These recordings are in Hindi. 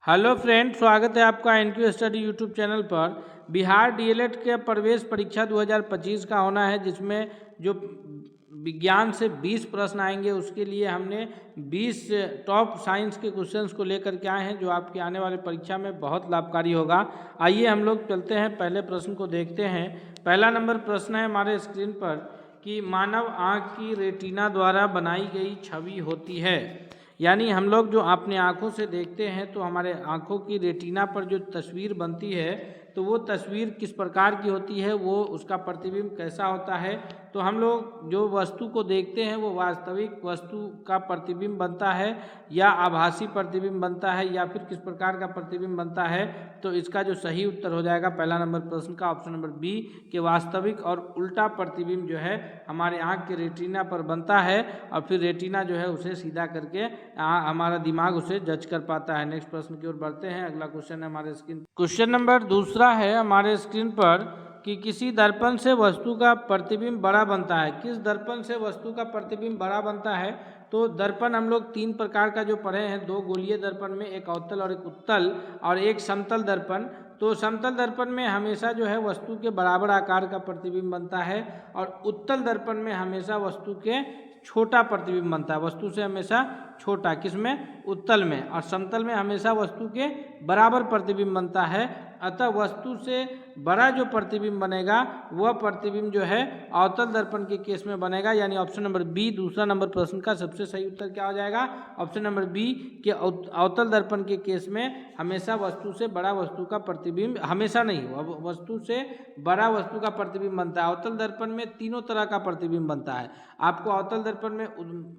हेलो फ्रेंड, स्वागत है आपका एनक्यू स्टडी यूट्यूब चैनल पर। बिहार डीएलएड के प्रवेश परीक्षा 2025 का होना है, जिसमें जो विज्ञान से 20 प्रश्न आएंगे उसके लिए हमने 20 टॉप साइंस के क्वेश्चंस को लेकर के आए हैं, जो आपकी आने वाले परीक्षा में बहुत लाभकारी होगा। आइए हम लोग चलते हैं, पहले प्रश्न को देखते हैं। पहला नंबर प्रश्न है हमारे स्क्रीन पर कि मानव आँख की रेटिना द्वारा बनाई गई छवि होती है। यानी हम लोग जो अपने आँखों से देखते हैं तो हमारे आँखों की रेटिना पर जो तस्वीर बनती है तो वो तस्वीर किस प्रकार की होती है, वो उसका प्रतिबिंब कैसा होता है। तो हम लोग जो वस्तु को देखते हैं वो वास्तविक वस्तु का प्रतिबिंब बनता है या आभासी प्रतिबिंब बनता है या फिर किस प्रकार का प्रतिबिंब बनता है। तो इसका जो सही उत्तर हो जाएगा पहला नंबर प्रश्न का ऑप्शन नंबर बी कि वास्तविक और उल्टा प्रतिबिंब जो है हमारे आँख के रेटिना पर बनता है और फिर रेटिना जो है उसे सीधा करके हमारा दिमाग उसे जज कर पाता है। नेक्स्ट प्रश्न की ओर बढ़ते हैं। अगला क्वेश्चन है हमारे स्क्रीन, क्वेश्चन नंबर दूसरा है हमारे स्क्रीन पर कि किसी दर्पण से वस्तु का प्रतिबिंब बड़ा बनता है। किस दर्पण से वस्तु का प्रतिबिंब बड़ा बनता है? तो दर्पण हम लोग तीन प्रकार का जो पढ़े हैं, दो गोलीय दर्पण में, एक अवतल और एक उत्तल, और एक समतल दर्पण। तो समतल दर्पण में हमेशा जो है वस्तु के बराबर आकार का प्रतिबिंब बनता है और उत्तल दर्पण में हमेशा वस्तु के छोटा प्रतिबिंब बनता है, वस्तु से हमेशा छोटा। किसमें? उत्तल में। और समतल में हमेशा वस्तु के बराबर प्रतिबिंब बनता है। अतः वस्तु से बड़ा जो प्रतिबिंब बनेगा वह प्रतिबिंब जो है अवतल दर्पण के केस में बनेगा। यानी ऑप्शन नंबर बी दूसरा नंबर प्रश्न का सबसे सही उत्तर क्या हो जाएगा? ऑप्शन नंबर बी के अवतल दर्पण के केस में हमेशा वस्तु से बड़ा वस्तु का प्रतिबिंब, हमेशा नहीं, वस्तु से बड़ा वस्तु का प्रतिबिंब बनता है। अवतल दर्पण में तीनों तरह का प्रतिबिंब बनता है। आपको अवतल दर्पण में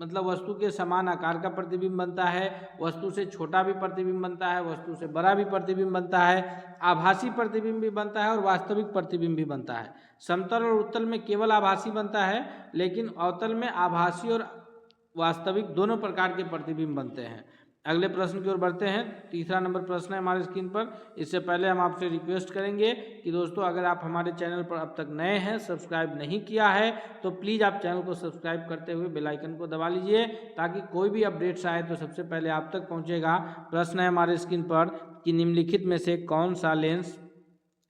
मतलब वस्तु के समान आकार का प्रतिबिंब बनता है, वस्तु से छोटा भी प्रतिबिंब बनता है, वस्तु से बड़ा भी प्रतिबिंब बनता है, आभासी प्रतिबिंब भी बनता है और वास्तविक प्रतिबिंब भी बनता है। समतल और उत्तल में केवल आभासी बनता है, लेकिन अवतल में आभासी और वास्तविक दोनों प्रकार के प्रतिबिंब बनते हैं। अगले प्रश्न की ओर बढ़ते हैं। तीसरा नंबर प्रश्न है हमारे स्क्रीन पर। इससे पहले हम आपसे रिक्वेस्ट करेंगे कि दोस्तों, अगर आप हमारे चैनल पर अब तक नए हैं, सब्सक्राइब नहीं किया है, तो प्लीज़ आप चैनल को सब्सक्राइब करते हुए बेल आइकन को दबा लीजिए, ताकि कोई भी अपडेट्स आए तो सबसे पहले आप तक पहुंचेगा। प्रश्न है हमारे स्क्रीन पर कि निम्नलिखित में से कौन सा लेंस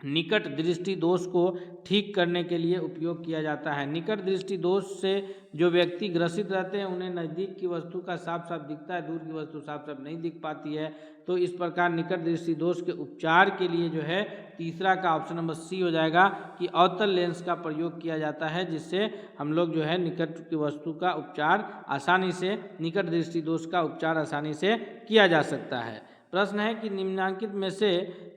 निकट दृष्टि दोष को ठीक करने के लिए उपयोग किया जाता है? निकट दृष्टि दोष से जो व्यक्ति ग्रसित रहते हैं उन्हें नज़दीक की वस्तु का साफ साफ दिखता है, दूर की वस्तु साफ साफ नहीं दिख पाती है। तो इस प्रकार निकट दृष्टि दोष के उपचार के लिए जो है तीसरा का ऑप्शन नंबर सी हो जाएगा कि अवतल लेंस का प्रयोग किया जाता है, जिससे हम लोग जो है निकट की वस्तु का उपचार आसानी से, निकट दृष्टि दोष का उपचार आसानी से किया जा सकता है। प्रश्न है कि निम्नलिखित में से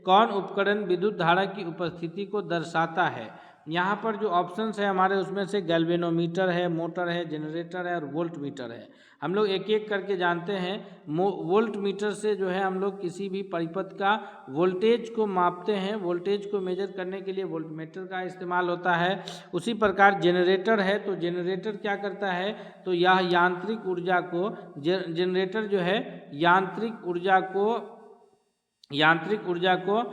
कौन उपकरण विद्युत धारा की उपस्थिति को दर्शाता है? यहाँ पर जो ऑप्शंस है हमारे उसमें से गैल्वेनोमीटर है, मोटर है, जनरेटर है और वोल्ट मीटर है। हम लोग एक एक करके जानते हैं। वोल्ट मीटर से जो है हम लोग किसी भी परिपथ का वोल्टेज को मापते हैं, वोल्टेज को मेजर करने के लिए वोल्ट मीटर का इस्तेमाल होता है। उसी प्रकार जनरेटर है, तो जनरेटर क्या करता है? तो यह यांत्रिक ऊर्जा को, जनरेटर जो है यांत्रिक ऊर्जा को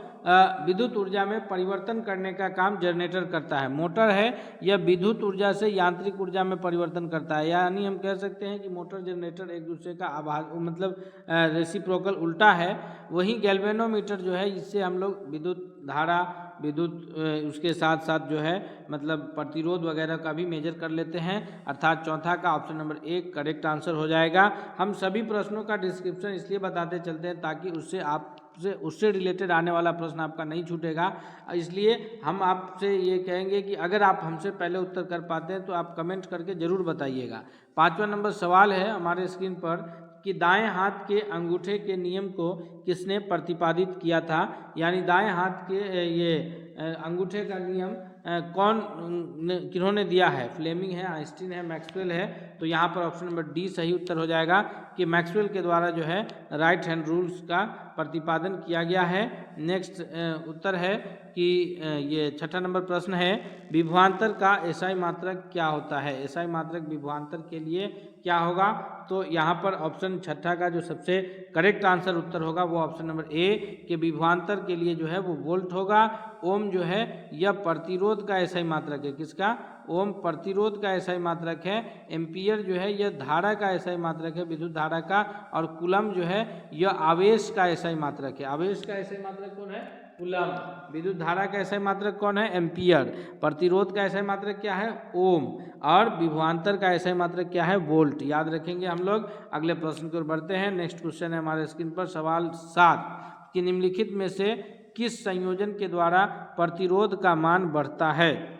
विद्युत ऊर्जा में परिवर्तन करने का काम जनरेटर करता है। मोटर है, यह विद्युत ऊर्जा से यांत्रिक ऊर्जा में परिवर्तन करता है। यानी हम कह सकते हैं कि मोटर जनरेटर एक दूसरे का मतलब रेसिप्रोकल उल्टा है। वहीं गैल्वेनोमीटर जो है, इससे हम लोग विद्युत धारा, उसके साथ साथ जो है मतलब प्रतिरोध वगैरह का भी मेजर कर लेते हैं। अर्थात चौथा का ऑप्शन नंबर एक करेक्ट आंसर हो जाएगा। हम सभी प्रश्नों का डिस्क्रिप्शन इसलिए बताते चलते हैं ताकि उससे रिलेटेड आने वाला प्रश्न आपका नहीं छूटेगा। इसलिए हम आपसे ये कहेंगे कि अगर आप हमसे पहले उत्तर कर पाते हैं तो आप कमेंट करके ज़रूर बताइएगा। पाँचवा नंबर सवाल है हमारे स्क्रीन पर कि दाएं हाथ के अंगूठे के नियम को किसने प्रतिपादित किया था? यानी दाएं हाथ के ये अंगूठे का नियम किन्होंने दिया है? फ्लेमिंग है, आइंस्टीन है, मैक्सवेल है। तो यहाँ पर ऑप्शन नंबर डी सही उत्तर हो जाएगा कि मैक्सवेल के द्वारा जो है राइट हैंड रूल्स का प्रतिपादन किया गया है। नेक्स्ट उत्तर है कि ये छठा नंबर प्रश्न है, विभवांतर का एसआई मात्रक क्या होता है? एसआई मात्रक विभवांतर के लिए क्या होगा? तो यहाँ पर ऑप्शन छठा का जो सबसे करेक्ट आंसर उत्तर होगा वो ऑप्शन नंबर ए के विभवांतर के लिए जो है वो वोल्ट होगा। ओम जो है यह प्रतिरोध का एसआई मात्रक है। किसका? ओम प्रतिरोध का एसआई मात्रक है, एम्पियर जो है यह धारा का एसआई मात्रक है, विद्युत धारा का, और कूलम जो है यह आवेश का एसआई मात्रक है। आवेश का एसआई मात्रक कौन है? कूलम। विद्युत धारा का एसआई मात्रक कौन है? एम्पियर। प्रतिरोध का एसआई मात्रक क्या है? ओम। और विभवांतर का एसआई मात्रक क्या है? वोल्ट। याद रखेंगे हम लोग। अगले प्रश्न की ओर बढ़ते हैं। नेक्स्ट क्वेश्चन है हमारे स्क्रीन पर सवाल 7 कि निम्नलिखित में से किस संयोजन के द्वारा प्रतिरोध का मान बढ़ता है?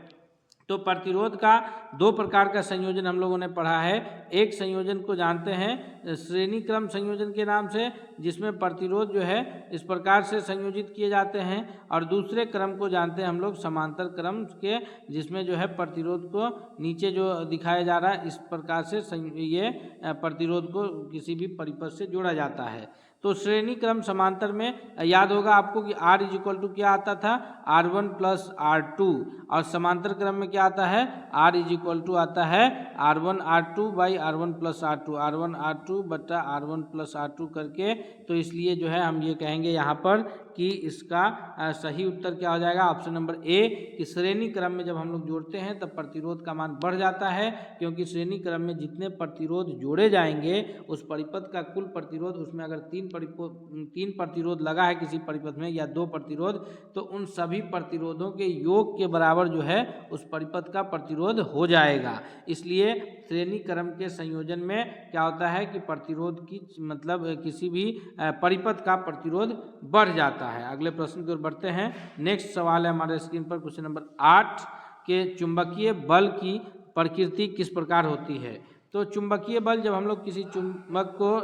तो प्रतिरोध का दो प्रकार का संयोजन हम लोगों ने पढ़ा है। एक संयोजन को जानते हैं श्रेणी क्रम संयोजन के नाम से, जिसमें प्रतिरोध जो है इस प्रकार से संयोजित किए जाते हैं, और दूसरे क्रम को जानते हैं हम लोग समांतर क्रम के, जिसमें जो है प्रतिरोध को नीचे जो दिखाया जा रहा है इस प्रकार से ये प्रतिरोध को किसी भी परिपथ से जोड़ा जाता है। तो श्रेणी क्रम समांतर में याद होगा आपको कि R इज इक्वल टू क्या आता था? R1 प्लस R2, और समांतर क्रम में क्या आता है? R इज इक्वल टू आता है R1 R2 by R1 plus R2, R1 R2 बटा R1 प्लस R2 करके। तो इसलिए जो है हम ये कहेंगे यहाँ पर कि इसका सही उत्तर क्या हो जाएगा? ऑप्शन नंबर ए, कि श्रेणी क्रम में जब हम लोग जोड़ते हैं तब प्रतिरोध का मान बढ़ जाता है, क्योंकि श्रेणी क्रम में जितने प्रतिरोध जोड़े जाएंगे उस परिपथ का कुल प्रतिरोध, उसमें अगर तीन प्रतिरोध लगा है किसी परिपथ में या 2 प्रतिरोध, तो उन सभी प्रतिरोधों के योग के बराबर जो है उस परिपथ का प्रतिरोध हो जाएगा। इसलिए श्रेणी क्रम के संयोजन में क्या होता है कि प्रतिरोध की मतलब किसी भी परिपथ का प्रतिरोध बढ़ जाता है। अगले प्रश्न की ओर बढ़ते हैं। नेक्स्ट सवाल है हमारे स्क्रीन पर क्वेश्चन नंबर 8 के चुंबकीय बल की प्रकृति किस प्रकार होती है? तो चुंबकीय बल जब हम लोग किसी चुंबक को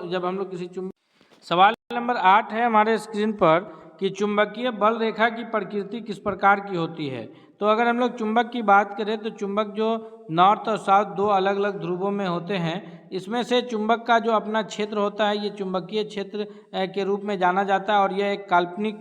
सवाल नंबर 8 है हमारे स्क्रीन पर कि चुंबकीय बल रेखा की प्रकृति किस प्रकार की होती है? तो अगर हम लोग चुंबक की बात करें तो चुंबक जो नॉर्थ और साउथ 2 अलग अलग ध्रुवों में होते हैं, इसमें से चुंबक का जो अपना क्षेत्र होता है ये चुंबकीय क्षेत्र के रूप में जाना जाता है, और यह एक काल्पनिक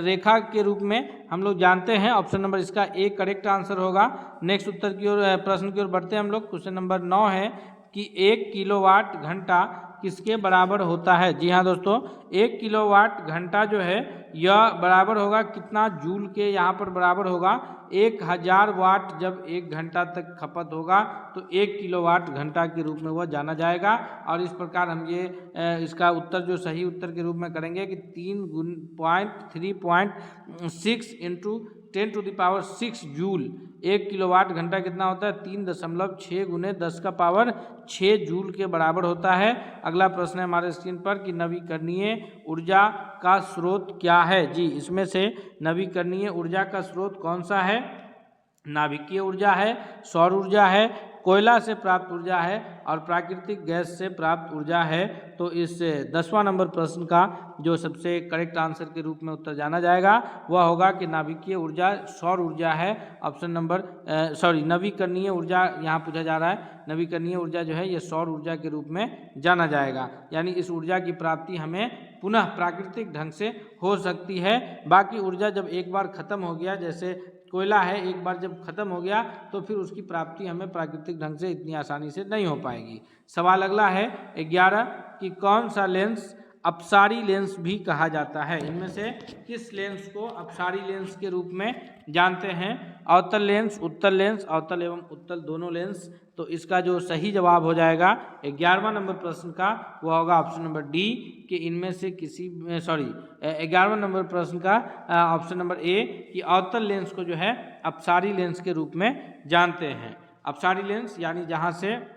रेखा के रूप में हम लोग जानते हैं। ऑप्शन नंबर इसका ए करेक्ट आंसर होगा। नेक्स्ट उत्तर की ओर प्रश्न की ओर बढ़ते हैं हम लोग। क्वेश्चन नंबर 9 है कि 1 किलोवाट घंटा किसके बराबर होता है? जी हाँ दोस्तों, 1 किलोवाट घंटा जो है यह बराबर होगा कितना जूल के? यहाँ पर बराबर होगा 1000 वाट। जब 1 घंटा तक खपत होगा तो 1 किलोवाट घंटा के रूप में वह जाना जाएगा। और इस प्रकार हम ये इसका उत्तर जो सही उत्तर के रूप में करेंगे कि 3.6 इंटू 10⁶ जूल। 1 किलोवाट घंटा कितना होता है? 3.6 गुने 10⁻6 जूल के बराबर होता है। अगला प्रश्न है हमारे स्क्रीन पर कि नवीकरणीय ऊर्जा का स्रोत क्या है? जी, इसमें से नवीकरणीय ऊर्जा का स्रोत कौन सा है? नाभिकीय ऊर्जा है, सौर ऊर्जा है, कोयला से प्राप्त ऊर्जा है, और प्राकृतिक गैस से प्राप्त ऊर्जा है। तो इस 10वां नंबर प्रश्न का जो सबसे करेक्ट आंसर के रूप में उत्तर जाना जाएगा वह होगा कि नाभिकीय ऊर्जा सौर ऊर्जा है। ऑप्शन नंबर नवीकरणीय ऊर्जा यहाँ पूछा जा रहा है। नवीकरणीय ऊर्जा जो है ये सौर ऊर्जा के रूप में जाना जाएगा, यानी इस ऊर्जा की प्राप्ति हमें पुनः प्राकृतिक ढंग से हो सकती है। बाकी ऊर्जा जब एक बार खत्म हो गया, जैसे कोयला है, एक बार जब खत्म हो गया तो फिर उसकी प्राप्ति हमें प्राकृतिक ढंग से इतनी आसानी से नहीं हो पाएगी। सवाल अगला है 11 कि कौन सा लेंस अपसारी लेंस भी कहा जाता है? इनमें से किस लेंस को अपसारी लेंस के रूप में जानते हैं? अवतल लेंस, उत्तल लेंस, अवतल एवं उत्तल दोनों लेंस। तो इसका जो सही जवाब हो जाएगा 11वां नंबर प्रश्न का वह होगा ऑप्शन नंबर डी, कि इनमें से किसी 11वां नंबर प्रश्न का ऑप्शन नंबर ए, कि अवतल लेंस को जो है अपसारी लेंस के रूप में जानते हैं। अपसारी लेंस यानी जहाँ से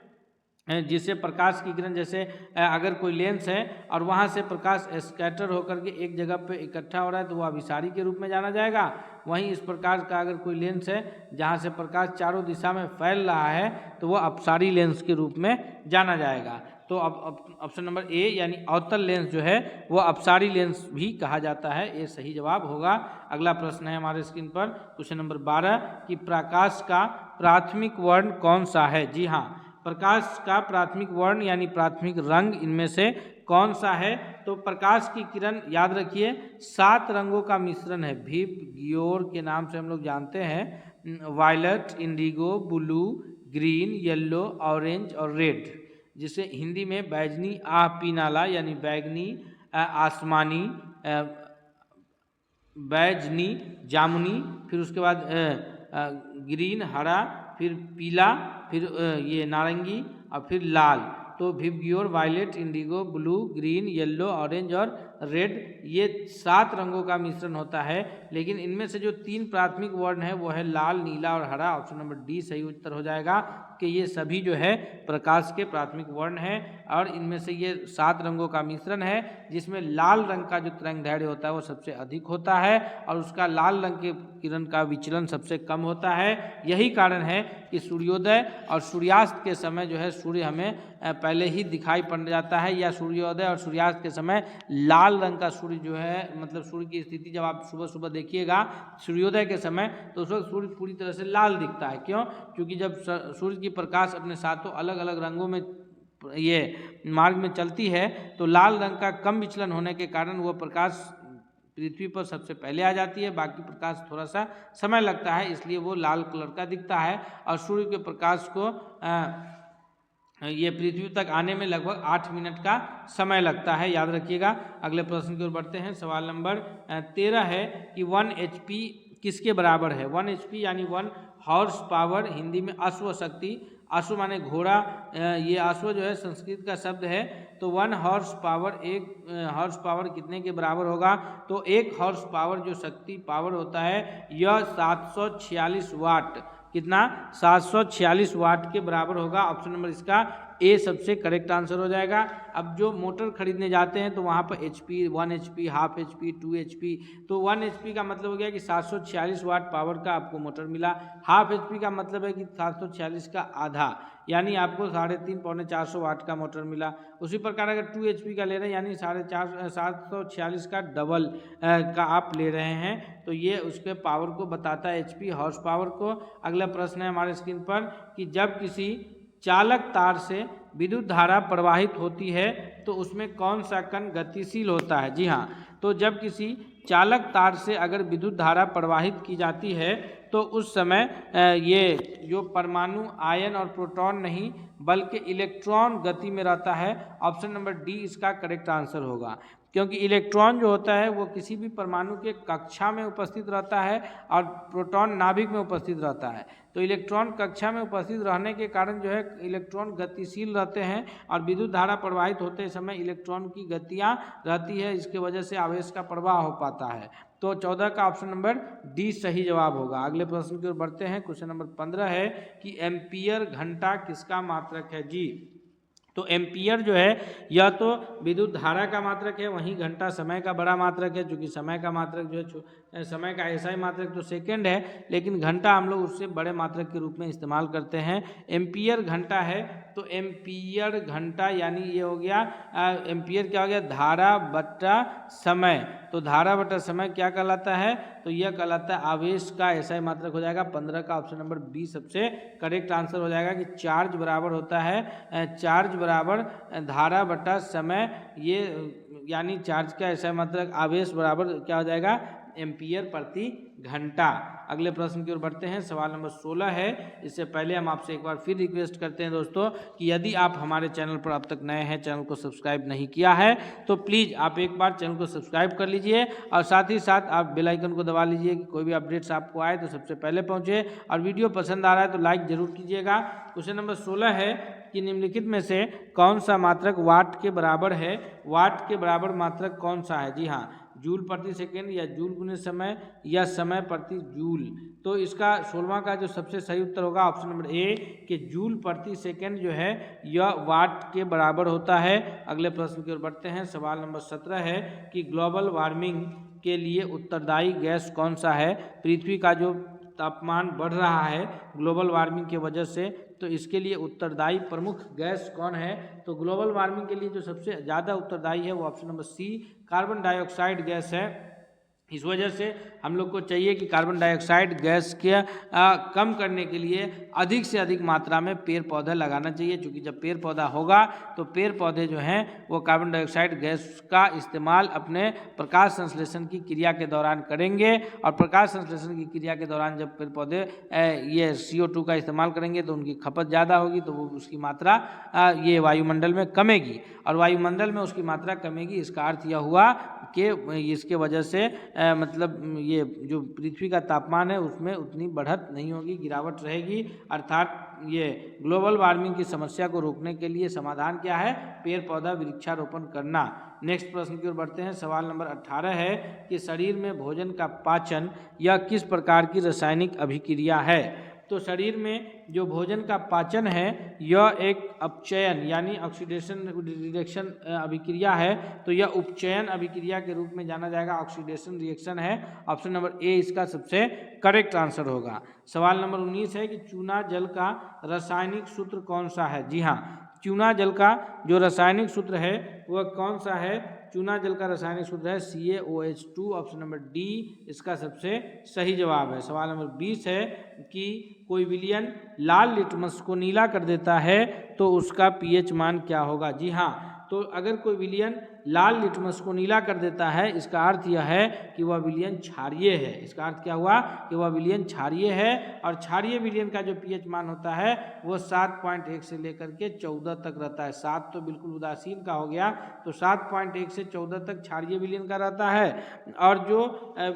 जिससे प्रकाश की किरण, जैसे अगर कोई लेंस है और वहाँ से प्रकाश स्कैटर होकर के एक जगह पे इकट्ठा हो रहा है तो वह अभिसारी के रूप में जाना जाएगा। वहीं इस प्रकार का अगर कोई लेंस है जहाँ से प्रकाश चारों दिशा में फैल रहा है तो वह अपसारी लेंस के रूप में जाना जाएगा। तो अब ऑप्शन नंबर ए यानी अवतल लेंस जो है वह अपसारी लेंस भी कहा जाता है, ये सही जवाब होगा। अगला प्रश्न है हमारे स्क्रीन पर क्वेश्चन नंबर 12 कि प्रकाश का प्राथमिक वर्ण कौन सा है? जी हाँ, प्रकाश का प्राथमिक वर्ण यानी प्राथमिक रंग इनमें से कौन सा है? तो प्रकाश की किरण याद रखिए 7 रंगों का मिश्रण है। भीप गियोर के नाम से हम लोग जानते हैं। Violet, indigo, blue, green, yellow, orange और रेड, जिसे हिंदी में बैजनी आह पीनाला यानी बैगनी, आसमानी, बैजनी, जामुनी, फिर उसके बाद ग्रीन, हरा, फिर पीला, फिर ये नारंगी और फिर लाल। तो VIBGYOR, violet, indigo, blue, green, yellow, orange और रेड, ये 7 रंगों का मिश्रण होता है। लेकिन इनमें से जो 3 प्राथमिक वर्ण है वो है लाल, नीला और हरा। ऑप्शन नंबर डी सही उत्तर हो जाएगा कि ये सभी जो है प्रकाश के प्राथमिक वर्ण हैं और इनमें से ये 7 रंगों का मिश्रण है, जिसमें लाल रंग का जो तरंगदैर्घ्य होता है वो सबसे अधिक होता है और उसका लाल रंग के किरण का विचलन सबसे कम होता है। यही कारण है कि सूर्योदय और सूर्यास्त के समय जो है सूर्य हमें पहले ही दिखाई पड़ जाता है, या सूर्योदय और सूर्यास्त के समय लाल रंग का सूर्य जो है, मतलब सूर्य की स्थिति जब आप सुबह सुबह देखिएगा सूर्योदय के समय, तो उस वक्त सूर्य पूरी तरह से लाल दिखता है। क्यों? क्योंकि जब सूर्य की प्रकाश अपने सातों अलग अलग रंगों में ये मार्ग में चलती है तो लाल रंग का कम विचलन होने के कारण वह प्रकाश पृथ्वी पर सबसे पहले आ जाती है, बाकी प्रकाश थोड़ा सा समय लगता है, इसलिए वो लाल कलर का दिखता है। और सूर्य के प्रकाश को ये पृथ्वी तक आने में लगभग 8 मिनट का समय लगता है, याद रखिएगा। अगले प्रश्न की ओर बढ़ते हैं। सवाल नंबर 13 है कि 1 HP किसके बराबर है? 1 HP यानी 1 हॉर्स पावर, हिंदी में अश्व शक्ति। अश्व माने घोड़ा, ये अश्व जो है संस्कृत का शब्द है। तो 1 हॉर्स पावर, 1 हॉर्स पावर कितने के बराबर होगा? तो 1 हॉर्स पावर जो शक्ति पावर होता है यह 746 वाट, कितना? 746 वाट के बराबर होगा। ऑप्शन नंबर इसका ए सबसे करेक्ट आंसर हो जाएगा। अब जो मोटर खरीदने जाते हैं तो वहाँ पर HP, 1 HP, half HP, 2 HP, तो 1 HP का मतलब हो गया कि 746 वाट पावर का आपको मोटर मिला। हाफ HP का मतलब है कि 746 का आधा, यानी आपको 3.5 पौने 400 वाट का मोटर मिला। उसी प्रकार अगर 2 HP का ले रहे हैं यानी 746 का डबल का आप ले रहे हैं, तो ये उसके पावर को बताता है, HP हॉर्स पावर को। अगला प्रश्न है हमारे स्क्रीन पर कि जब किसी चालक तार से विद्युत धारा प्रवाहित होती है तो उसमें कौन सा कण गतिशील होता है? जी हाँ, तो जब किसी चालक तार से अगर विद्युत धारा प्रवाहित की जाती है तो उस समय ये जो परमाणु आयन और प्रोटॉन नहीं बल्कि इलेक्ट्रॉन गति में रहता है। ऑप्शन नंबर डी इसका करेक्ट आंसर होगा, क्योंकि इलेक्ट्रॉन जो होता है वो किसी भी परमाणु के कक्षा में उपस्थित रहता है और प्रोटॉन नाभिक में उपस्थित रहता है। तो इलेक्ट्रॉन कक्षा में उपस्थित रहने के कारण जो है इलेक्ट्रॉन गतिशील रहते हैं और विद्युत धारा प्रवाहित होते समय इलेक्ट्रॉन की गतियाँ रहती है, इसके वजह से आवेश का प्रवाह हो पाता है। तो 14 का ऑप्शन नंबर डी सही जवाब होगा। अगले प्रश्न की ओर बढ़ते हैं। क्वेश्चन नंबर 15 है कि एम्पियर घंटा किसका मात्रक है? जी, तो एम्पियर जो है यह तो विद्युत धारा का मात्रक है, वहीं घंटा समय का बड़ा मात्रक है, क्योंकि समय का मात्रक जो है समय का ऐसा ही मात्रक तो सेकंड है, लेकिन घंटा हम लोग उससे बड़े मात्रक के रूप में इस्तेमाल करते हैं। एम्पियर घंटा है तो एम्पियर घंटा यानी ये हो गया एम्पियर क्या हो गया? धारा बट्टा समय। तो धारा बट्टा समय क्या कहलाता है? तो यह कहलाता है आवेश का ऐसा ही मात्रक हो जाएगा। 15 का ऑप्शन नंबर बी सबसे करेक्ट आंसर हो जाएगा कि चार्ज बराबर होता है, चार्ज बराबर धारा बटा समय, ये यानी चार्ज का ऐसा मात्रक आवेश बराबर क्या हो जाएगा? एम्पियर प्रति घंटा। अगले प्रश्न की ओर बढ़ते हैं। सवाल नंबर 16 है। इससे पहले हम आपसे एक बार फिर रिक्वेस्ट करते हैं दोस्तों कि यदि आप हमारे चैनल पर अब तक नए हैं, चैनल को सब्सक्राइब नहीं किया है, तो प्लीज़ आप एक बार चैनल को सब्सक्राइब कर लीजिए और साथ ही साथ आप बेल आइकन को दबा लीजिए कि कोई भी अपडेट्स आपको आए तो सबसे पहले पहुँचे। और वीडियो पसंद आ रहा है तो लाइक जरूर कीजिएगा। क्वेश्चन नंबर 16 है कि निम्नलिखित में से कौन सा मात्रक वाट के बराबर है? वाट के बराबर मात्रक कौन सा है? जी हाँ, जूल प्रति सेकेंड या जूल गुने समय या समय प्रति जूल। तो इसका 16वां का जो सबसे सही उत्तर होगा ऑप्शन नंबर ए कि जूल प्रति सेकेंड जो है यह वाट के बराबर होता है। अगले प्रश्न की ओर बढ़ते हैं। सवाल नंबर 17 है कि ग्लोबल वार्मिंग के लिए उत्तरदायी गैस कौन सा है? पृथ्वी का जो तापमान बढ़ रहा है ग्लोबल वार्मिंग की वजह से, तो इसके लिए उत्तरदायी प्रमुख गैस कौन है? तो ग्लोबल वार्मिंग के लिए जो सबसे ज़्यादा उत्तरदायी है वो option number C carbon dioxide gas है। इस वजह से हम लोग को चाहिए कि कार्बन डाइऑक्साइड गैस के कम करने के लिए अधिक से अधिक मात्रा में पेड़ पौधा लगाना चाहिए, क्योंकि जब पेड़ पौधा होगा तो पेड़ पौधे जो हैं वो कार्बन डाइऑक्साइड गैस का इस्तेमाल अपने प्रकाश संश्लेषण की क्रिया के दौरान करेंगे, और प्रकाश संश्लेषण की क्रिया के दौरान जब पेड़ पौधे ये CO2 का इस्तेमाल करेंगे तो उनकी खपत ज़्यादा होगी, तो वो उसकी मात्रा ये वायुमंडल में कमेगी, और वायुमंडल में उसकी मात्रा कमेगी। इसका अर्थ यह हुआ कि इसके वजह से मतलब ये जो पृथ्वी का तापमान है उसमें उतनी बढ़त नहीं होगी, गिरावट रहेगी। अर्थात ये ग्लोबल वार्मिंग की समस्या को रोकने के लिए समाधान क्या है? पेड़ पौधा वृक्षारोपण करना। नेक्स्ट प्रश्न की ओर बढ़ते हैं। सवाल नंबर 18 है कि शरीर में भोजन का पाचन यह किस प्रकार की रासायनिक अभिक्रिया है? तो शरीर में जो भोजन का पाचन है यह एक अपचयन यानी ऑक्सीडेशन रिएक्शन अभिक्रिया है। तो यह उपचयन अभिक्रिया के रूप में जाना जाएगा, ऑक्सीडेशन रिएक्शन है। ऑप्शन नंबर ए इसका सबसे करेक्ट आंसर होगा। सवाल नंबर 19 है कि चूना जल का रासायनिक सूत्र कौन सा है? जी हाँ, चूना जल का जो रासायनिक सूत्र है वह कौन सा है? चूना जल का रासायनिक सूत्र है CaOH2। ऑप्शन नंबर डी इसका सबसे सही जवाब है। सवाल नंबर 20 है कि कोई विलयन लाल लिटमस को नीला कर देता है तो उसका pH मान क्या होगा? जी हाँ, तो अगर कोई विलयन लाल लिटमस को नीला कर देता है इसका अर्थ यह है कि वह विलयन क्षारीय है। इसका अर्थ क्या हुआ? कि वह विलयन क्षारीय है। और क्षारीय विलयन का जो pH मान होता है वो 7.1 से लेकर के 14 तक रहता है। 7 तो बिल्कुल उदासीन का हो गया, तो 7.1 से 14 तक क्षारीय विलयन का रहता है। और जो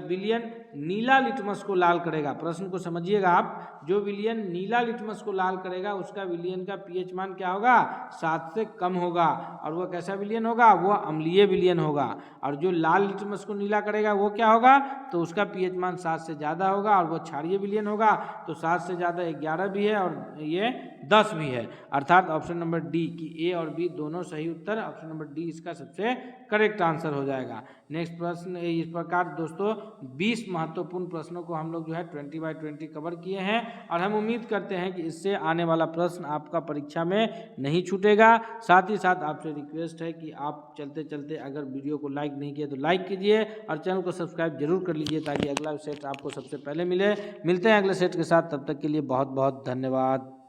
विलयन नीला लिटमस को लाल करेगा, प्रश्न को समझिएगा आप, जो विलयन नीला लिटमस को लाल करेगा उसका विलयन का pH मान क्या होगा? 7 से कम होगा। और वह कैसा विलयन होगा? वह अम्लीय विलयन होगा। और जो लाल लिटमस को नीला करेगा वो क्या होगा? तो उसका pH मान 7 से ज़्यादा होगा और वह क्षारीय विलयन होगा। तो 7 से ज़्यादा 11 भी है और ये 10 भी है। अर्थात ऑप्शन नंबर डी की ए और बी दोनों सही उत्तर, ऑप्शन नंबर डी इसका सबसे करेक्ट आंसर हो जाएगा। नेक्स्ट प्रश्न इस प्रकार दोस्तों 20 महत्वपूर्ण प्रश्नों को हम लोग जो है 20/20 कवर किए हैं और हम उम्मीद करते हैं कि इससे आने वाला प्रश्न आपका परीक्षा में नहीं छूटेगा। साथ ही साथ आपसे रिक्वेस्ट है कि आप चलते चलते अगर वीडियो को लाइक नहीं किए तो लाइक कीजिए और चैनल को सब्सक्राइब जरूर कर लीजिए ताकि अगला सेट आपको सबसे पहले मिले। मिलते हैं अगले सेट के साथ, तब तक के लिए बहुत बहुत धन्यवाद।